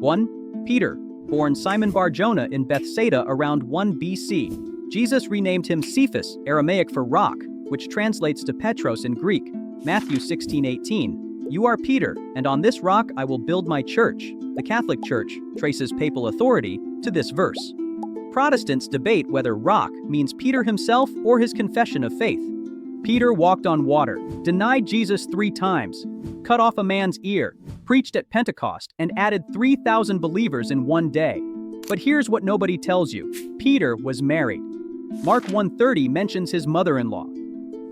1. Peter, born Simon Bar-Jonah in Bethsaida around 1 BC. Jesus renamed him Cephas, Aramaic for rock, which translates to Petros in Greek. Matthew 16:18. You are Peter, and on this rock I will build my church. The Catholic Church traces papal authority to this verse. Protestants debate whether rock means Peter himself or his confession of faith. Peter walked on water, denied Jesus 3 times, cut off a man's ear, preached at Pentecost, and added 3,000 believers in one day. But here's what nobody tells you. Peter was married. Mark 1:30 mentions his mother-in-law.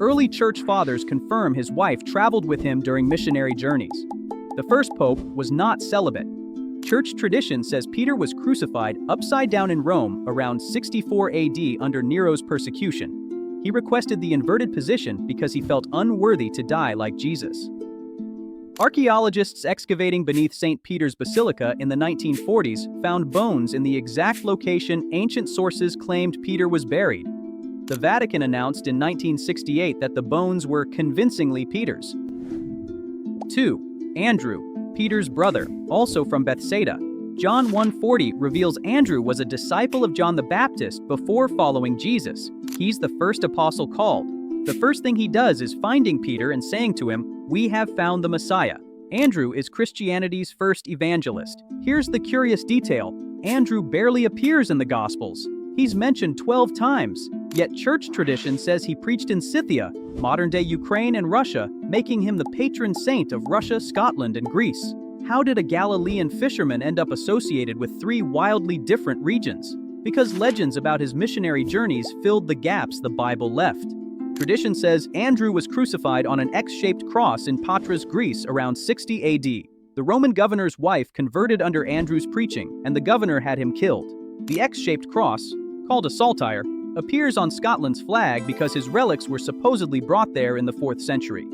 Early church fathers confirm his wife traveled with him during missionary journeys. The first pope was not celibate. Church tradition says Peter was crucified upside down in Rome around 64 AD under Nero's persecution. He requested the inverted position because he felt unworthy to die like Jesus. Archaeologists excavating beneath St. Peter's Basilica in the 1940s found bones in the exact location ancient sources claimed Peter was buried. The Vatican announced in 1968 that the bones were convincingly Peter's. 2. Andrew, Peter's brother, also from Bethsaida. John 1:40 reveals Andrew was a disciple of John the Baptist before following Jesus. He's the first apostle called. The first thing he does is finding Peter and saying to him, "We have found the Messiah." Andrew is Christianity's first evangelist. Here's the curious detail. Andrew barely appears in the Gospels. He's mentioned 12 times, yet church tradition says he preached in Scythia, modern-day Ukraine and Russia, making him the patron saint of Russia, Scotland, and Greece. How did a Galilean fisherman end up associated with 3 wildly different regions? Because legends about his missionary journeys filled the gaps the Bible left. Tradition says Andrew was crucified on an X-shaped cross in Patras, Greece around 60 AD. The Roman governor's wife converted under Andrew's preaching, and the governor had him killed. The X-shaped cross, called a saltire, appears on Scotland's flag because his relics were supposedly brought there in the 4th century.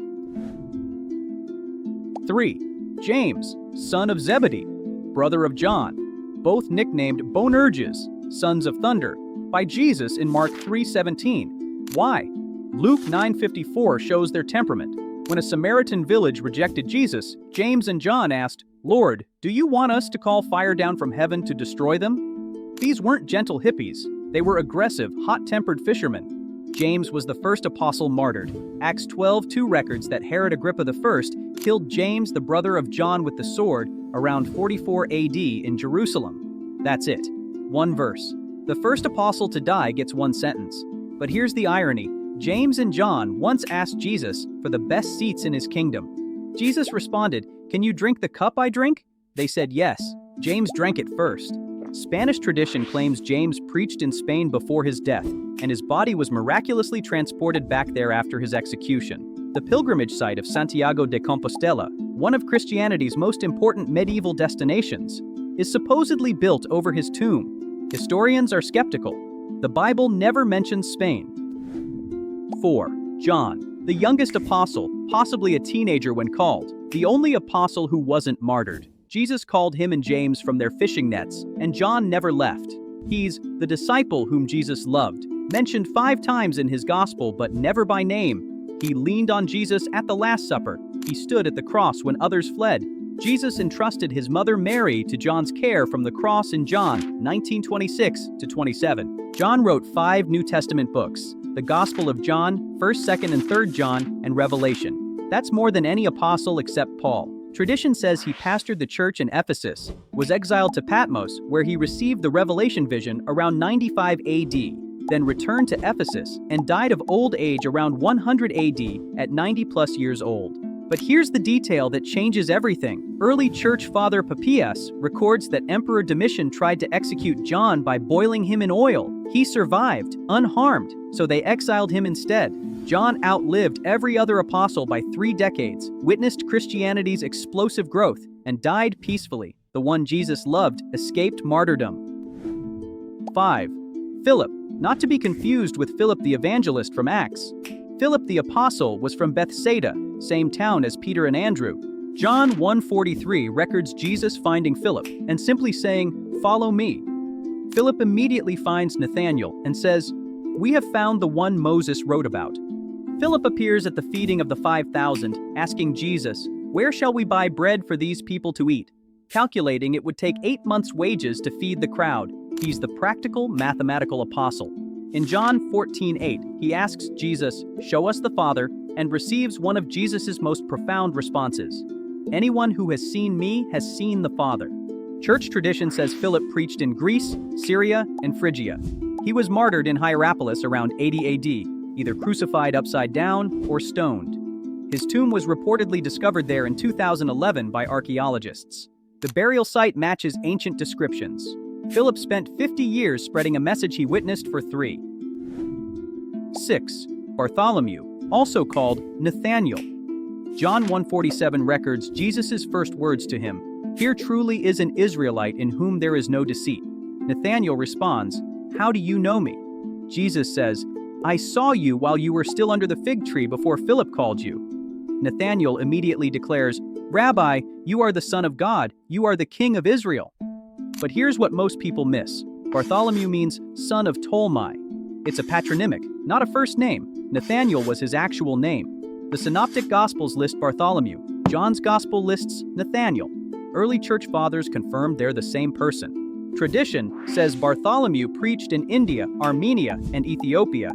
3. James, son of Zebedee, brother of John, both nicknamed Boanerges, sons of thunder, by Jesus in Mark 3:17. Why? Luke 9:54 shows their temperament. When a Samaritan village rejected Jesus, James and John asked, "Lord, do you want us to call fire down from heaven to destroy them?" These weren't gentle hippies. They were aggressive, hot-tempered fishermen. James was the first apostle martyred. Acts 12:2 records that Herod Agrippa I killed James, the brother of John, with the sword around 44 AD in Jerusalem. That's it. One verse. The first apostle to die gets one sentence. But here's the irony. James and John once asked Jesus for the best seats in his kingdom. Jesus responded, "Can you drink the cup I drink?" They said yes. James drank it first. Spanish tradition claims James preached in Spain before his death, and his body was miraculously transported back there after his execution. The pilgrimage site of Santiago de Compostela, one of Christianity's most important medieval destinations, is supposedly built over his tomb. Historians are skeptical. The Bible never mentions Spain. 4. John, the youngest apostle, possibly a teenager when called, the only apostle who wasn't martyred. Jesus called him and James from their fishing nets, and John never left. He's the disciple whom Jesus loved, mentioned 5 times in his gospel but never by name. He leaned on Jesus at the Last Supper. He stood at the cross when others fled. Jesus entrusted his mother Mary to John's care from the cross in John 19:26-27. John wrote 5 New Testament books: the Gospel of John, 1st, 2nd, and 3rd John, and Revelation. That's more than any apostle except Paul. Tradition says he pastored the church in Ephesus, was exiled to Patmos, where he received the Revelation vision around 95 AD, then returned to Ephesus and died of old age around 100 AD at 90+ years old. But here's the detail that changes everything. Early church father Papias records that Emperor Domitian tried to execute John by boiling him in oil. He survived, unharmed, so they exiled him instead. John outlived every other apostle by 3 decades, witnessed Christianity's explosive growth, and died peacefully. The one Jesus loved escaped martyrdom. 5. Philip, not to be confused with Philip the evangelist from Acts. Philip the apostle was from Bethsaida, same town as Peter and Andrew. John 1:43 records Jesus finding Philip and simply saying, "Follow me." Philip immediately finds Nathanael and says, "We have found the one Moses wrote about." Philip appears at the feeding of the 5,000, asking Jesus, "Where shall we buy bread for these people to eat?" calculating it would take 8 months' wages to feed the crowd. He's the practical, mathematical apostle. In John 14:8, he asks Jesus, "Show us the Father," and receives one of Jesus' most profound responses. "Anyone who has seen me has seen the Father." Church tradition says Philip preached in Greece, Syria, and Phrygia. He was martyred in Hierapolis around 80 AD, either crucified upside down or stoned. His tomb was reportedly discovered there in 2011 by archaeologists. The burial site matches ancient descriptions. Philip spent 50 years spreading a message he witnessed for 3. 6. Bartholomew, also called Nathanael. John 1:47 records Jesus' first words to him, "Here truly is an Israelite in whom there is no deceit." Nathanael responds, "How do you know me?" Jesus says, "I saw you while you were still under the fig tree before Philip called you." Nathanael immediately declares, "Rabbi, you are the Son of God, you are the King of Israel." But here's what most people miss. Bartholomew means son of Ptolemy. It's a patronymic, not a first name. Nathanael was his actual name. The Synoptic Gospels list Bartholomew. John's Gospel lists Nathanael. Early church fathers confirmed they're the same person. Tradition says Bartholomew preached in India, Armenia, and Ethiopia.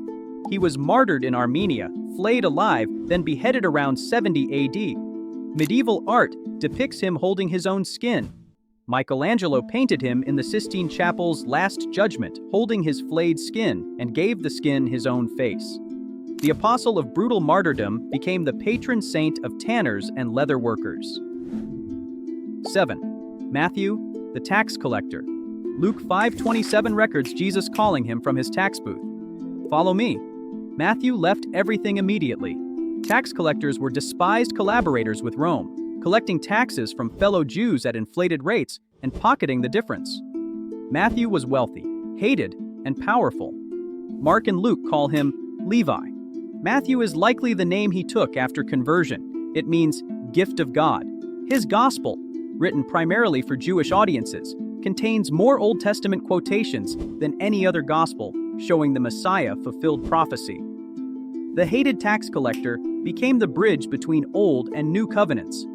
He was martyred in Armenia, flayed alive, then beheaded around 70 AD. Medieval art depicts him holding his own skin. Michelangelo painted him in the Sistine Chapel's Last Judgment, holding his flayed skin, and gave the skin his own face. The apostle of brutal martyrdom became the patron saint of tanners and leather workers. 7. Matthew, the tax collector. Luke 5:27 records Jesus calling him from his tax booth. "Follow me." Matthew left everything immediately. Tax collectors were despised collaborators with Rome, collecting taxes from fellow Jews at inflated rates and pocketing the difference. Matthew was wealthy, hated, and powerful. Mark and Luke call him Levi. Matthew is likely the name he took after conversion. It means gift of God. His gospel, written primarily for Jewish audiences, contains more Old Testament quotations than any other gospel, showing the Messiah fulfilled prophecy. The hated tax collector became the bridge between Old and New covenants.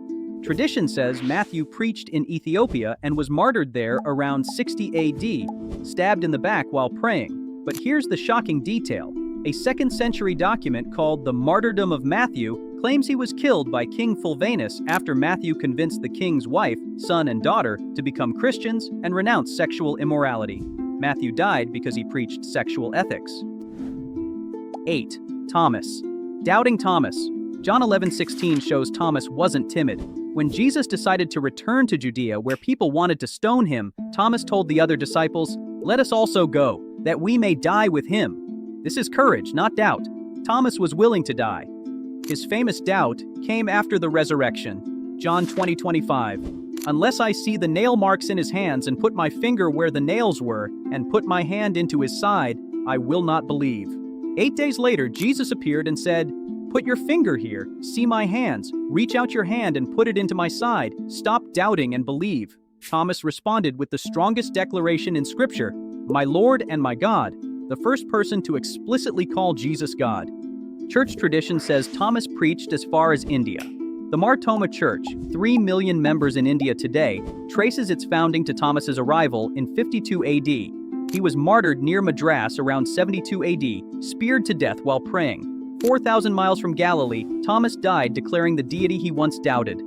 Tradition says Matthew preached in Ethiopia and was martyred there around 60 AD, stabbed in the back while praying. But here's the shocking detail. A 2nd century document called the Martyrdom of Matthew claims he was killed by King Fulvanus after Matthew convinced the king's wife, son, and daughter to become Christians and renounce sexual immorality. Matthew died because he preached sexual ethics. 8. Thomas. Doubting Thomas. John 11:16 shows Thomas wasn't timid. When Jesus decided to return to Judea where people wanted to stone him, Thomas told the other disciples, "Let us also go, that we may die with him." This is courage, not doubt. Thomas was willing to die. His famous doubt came after the resurrection. John 20:25. "Unless I see the nail marks in his hands and put my finger where the nails were and put my hand into his side, I will not believe." 8 days later, Jesus appeared and said, "Put your finger here, see my hands, reach out your hand and put it into my side, stop doubting and believe." Thomas responded with the strongest declaration in Scripture, "My Lord and my God," the first person to explicitly call Jesus God. Church tradition says Thomas preached as far as India. The Mar Thoma Church, 3 million members in India today, traces its founding to Thomas's arrival in 52 AD. He was martyred near Madras around 72 AD, speared to death while praying. 4,000 miles from Galilee, Thomas died declaring the deity he once doubted.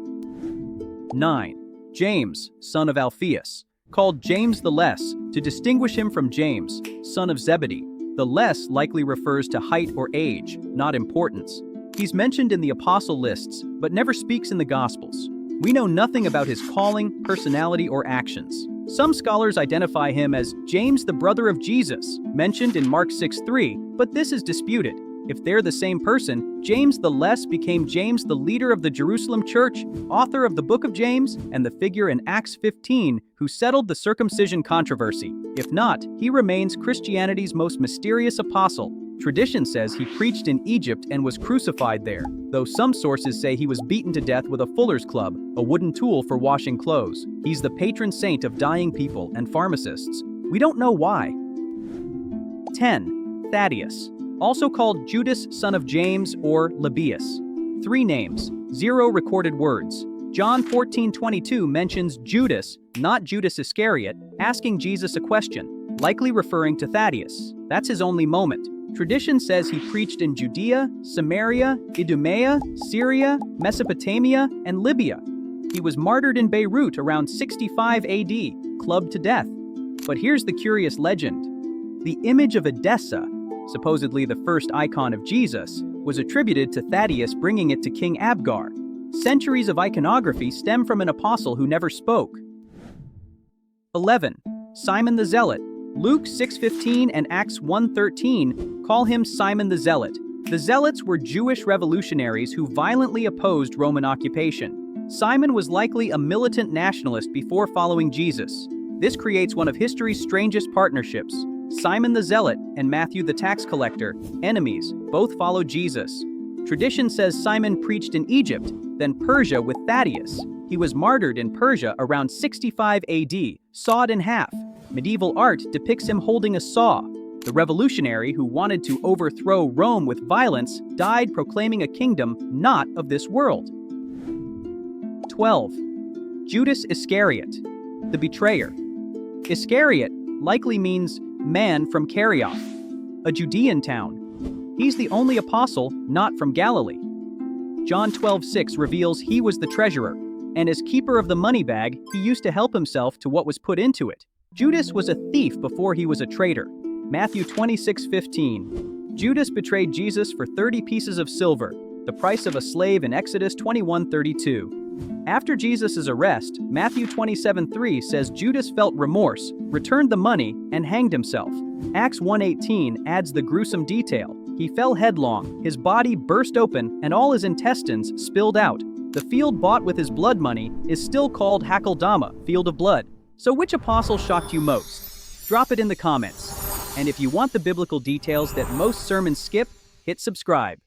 9. James, son of Alphaeus. Called James the Less to distinguish him from James, son of Zebedee. The less likely refers to height or age, not importance. He's mentioned in the apostle lists, but never speaks in the Gospels. We know nothing about his calling, personality, or actions. Some scholars identify him as James the brother of Jesus, mentioned in Mark 6:3, but this is disputed. If they're the same person, James the Less became James the leader of the Jerusalem church, author of the book of James, and the figure in Acts 15 who settled the circumcision controversy. If not, he remains Christianity's most mysterious apostle. Tradition says he preached in Egypt and was crucified there, though some sources say he was beaten to death with a fuller's club, a wooden tool for washing clothes. He's the patron saint of dying people and pharmacists. We don't know why. 10. Thaddius. Also called Judas, son of James, or Lebbaeus. 3 names, 0 recorded words. John 14:22 mentions Judas, not Judas Iscariot, asking Jesus a question, likely referring to Thaddius. That's his only moment. Tradition says he preached in Judea, Samaria, Idumea, Syria, Mesopotamia, and Libya. He was martyred in Beirut around 65 AD, clubbed to death. But here's the curious legend. The image of Edessa, supposedly the first icon of Jesus, was attributed to Thaddius bringing it to King Abgar. Centuries of iconography stem from an apostle who never spoke. 11. Simon the Zealot. Luke 6:15 and Acts 1:13 call him Simon the Zealot. The Zealots were Jewish revolutionaries who violently opposed Roman occupation. Simon was likely a militant nationalist before following Jesus. This creates one of history's strangest partnerships. Simon the Zealot and Matthew the tax collector, enemies, both followed Jesus. Tradition says Simon preached in Egypt, then Persia with Thaddius. He was martyred in Persia around 65 AD, sawed in half. Medieval art depicts him holding a saw. The revolutionary who wanted to overthrow Rome with violence died proclaiming a kingdom not of this world. 12. Judas Iscariot, the betrayer. Iscariot likely means man from Kerioth, a Judean town. He's the only apostle not from Galilee. John 12:6 reveals he was the treasurer, and as keeper of the money bag, he used to help himself to what was put into it. Judas was a thief before he was a traitor. Matthew 26:15. Judas betrayed Jesus for 30 pieces of silver, the price of a slave in Exodus 21:32. After Jesus' arrest, Matthew 27:3 says Judas felt remorse, returned the money, and hanged himself. Acts 1:18 adds the gruesome detail. He fell headlong, his body burst open, and all his intestines spilled out. The field bought with his blood money is still called Hakeldama, Field of Blood. So which apostle shocked you most? Drop it in the comments. And if you want the biblical details that most sermons skip, hit subscribe.